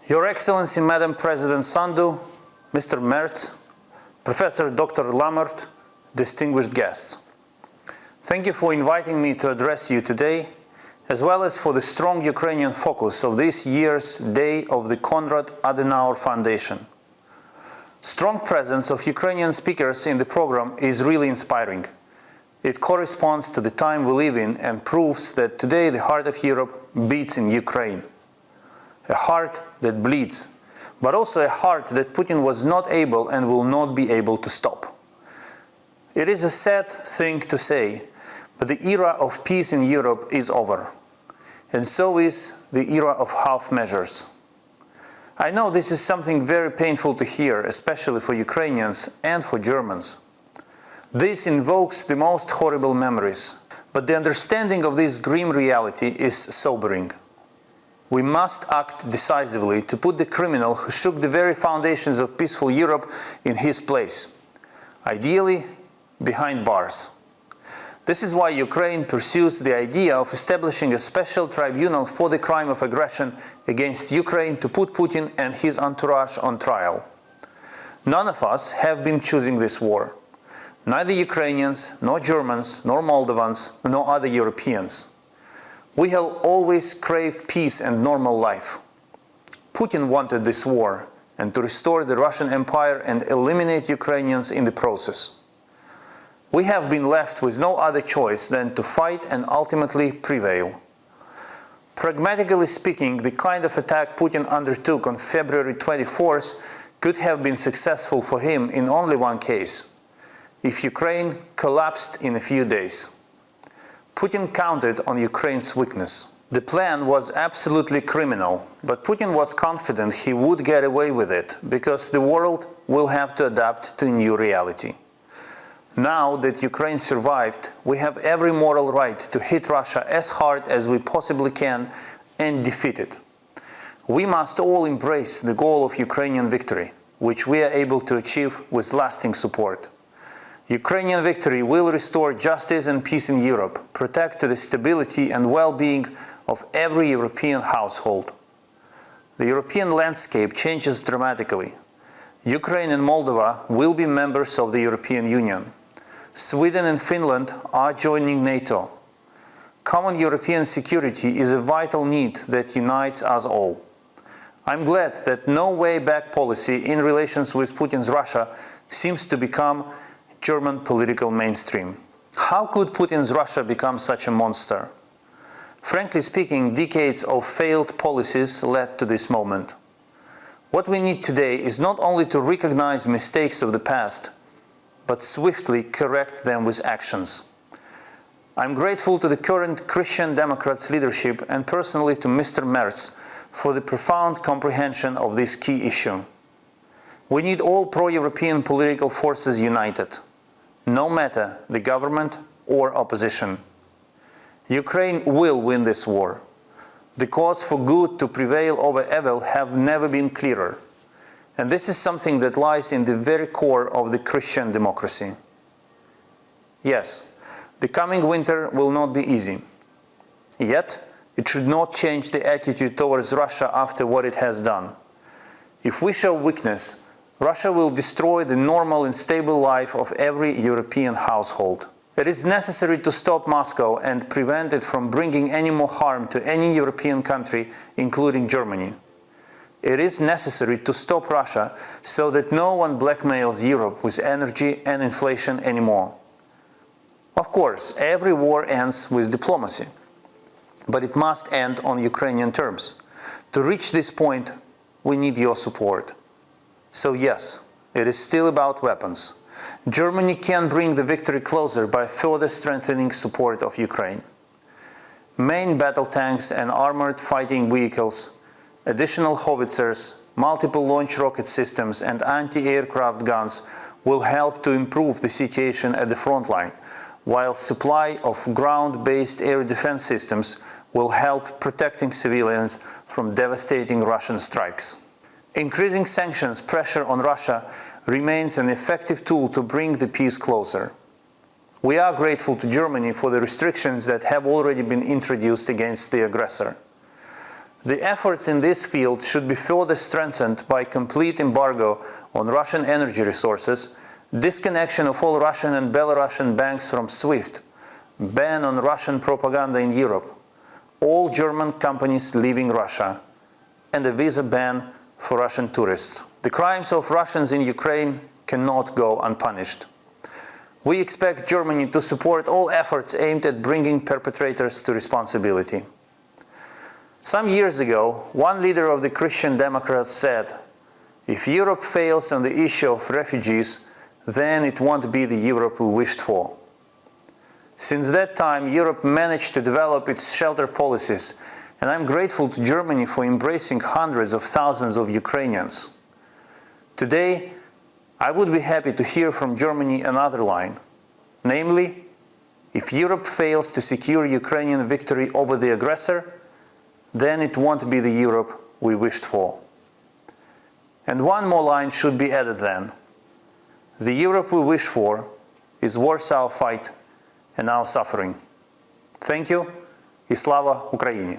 Your Excellency, Madam President Sandu, Mr. Merz, Professor Dr. Lammert, distinguished guests. Thank you for inviting me to address you today, as well as for the strong Ukrainian focus of this year's Day of the Konrad-Adenauer Foundation. Strong presence of Ukrainian speakers in the program is really inspiring. It corresponds to the time we live in and proves that today the heart of Europe beats in Ukraine. A heart that bleeds, but also a heart that Putin was not able and will not be able to stop. It is a sad thing to say, but the era of peace in Europe is over. And so is the era of half measures. I know this is something very painful to hear, especially for Ukrainians and for Germans. This invokes the most horrible memories, but the understanding of this grim reality is sobering. We must act decisively to put the criminal who shook the very foundations of peaceful Europe in his place, ideally behind bars. This is why Ukraine pursues the idea of establishing a special tribunal for the crime of aggression against Ukraine to put Putin and his entourage on trial. None of us have been choosing this war. Neither Ukrainians, nor Germans, nor Moldovans, nor other Europeans. We have always craved peace and normal life. Putin wanted this war and to restore the Russian Empire and eliminate Ukrainians in the process. We have been left with no other choice than to fight and ultimately prevail. Pragmatically speaking, the kind of attack Putin undertook on February 24th could have been successful for him in only one case: if Ukraine collapsed in a few days. Putin counted on Ukraine's weakness. The plan was absolutely criminal, but Putin was confident he would get away with it because the world will have to adapt to a new reality. Now that Ukraine survived, we have every moral right to hit Russia as hard as we possibly can and defeat it. We must all embrace the goal of Ukrainian victory, which we are able to achieve with lasting support. Ukrainian victory will restore justice and peace in Europe, protect the stability and well-being of every European household. The European landscape changes dramatically. Ukraine and Moldova will be members of the European Union. Sweden and Finland are joining NATO. Common European security is a vital need that unites us all. I'm glad that no way back policy in relations with Putin's Russia seems to become German political mainstream. How could Putin's Russia become such a monster? Frankly speaking, decades of failed policies led to this moment. What we need today is not only to recognize mistakes of the past, but swiftly correct them with actions. I'm grateful to the current Christian Democrats leadership and personally to Mr. Merz for the profound comprehension of this key issue. We need all pro-European political forces united, no matter the government or opposition. Ukraine will win this war. The cause for good to prevail over evil have never been clearer. And this is something that lies in the very core of the Christian democracy. Yes, the coming winter will not be easy. Yet, it should not change the attitude towards Russia after what it has done. If we show weakness, Russia will destroy the normal and stable life of every European household. It is necessary to stop Moscow and prevent it from bringing any more harm to any European country, including Germany. It is necessary to stop Russia so that no one blackmails Europe with energy and inflation anymore. Of course, every war ends with diplomacy, but it must end on Ukrainian terms. To reach this point, we need your support. So yes, it is still about weapons. Germany can bring the victory closer by further strengthening support of Ukraine. Main battle tanks and armored fighting vehicles, additional howitzers, multiple launch rocket systems and anti-aircraft guns will help to improve the situation at the front line, while supply of ground-based air defense systems will help protecting civilians from devastating Russian strikes. Increasing sanctions pressure on Russia remains an effective tool to bring the peace closer. We are grateful to Germany for the restrictions that have already been introduced against the aggressor. The efforts in this field should be further strengthened by complete embargo on Russian energy resources, disconnection of all Russian and Belarusian banks from SWIFT, ban on Russian propaganda in Europe, all German companies leaving Russia, and a visa ban for Russian tourists. The crimes of Russians in Ukraine cannot go unpunished. We expect Germany to support all efforts aimed at bringing perpetrators to responsibility. Some years ago, one leader of the Christian Democrats said, "If Europe fails on the issue of refugees, then it won't be the Europe we wished for." Since that time, Europe managed to develop its shelter policies, and I'm grateful to Germany for embracing hundreds of thousands of Ukrainians. Today, I would be happy to hear from Germany another line, namely, if Europe fails to secure Ukrainian victory over the aggressor, then it won't be the Europe we wished for. And one more line should be added then. The Europe we wish for is worth our fight and our suffering. Thank you, і слава Україні!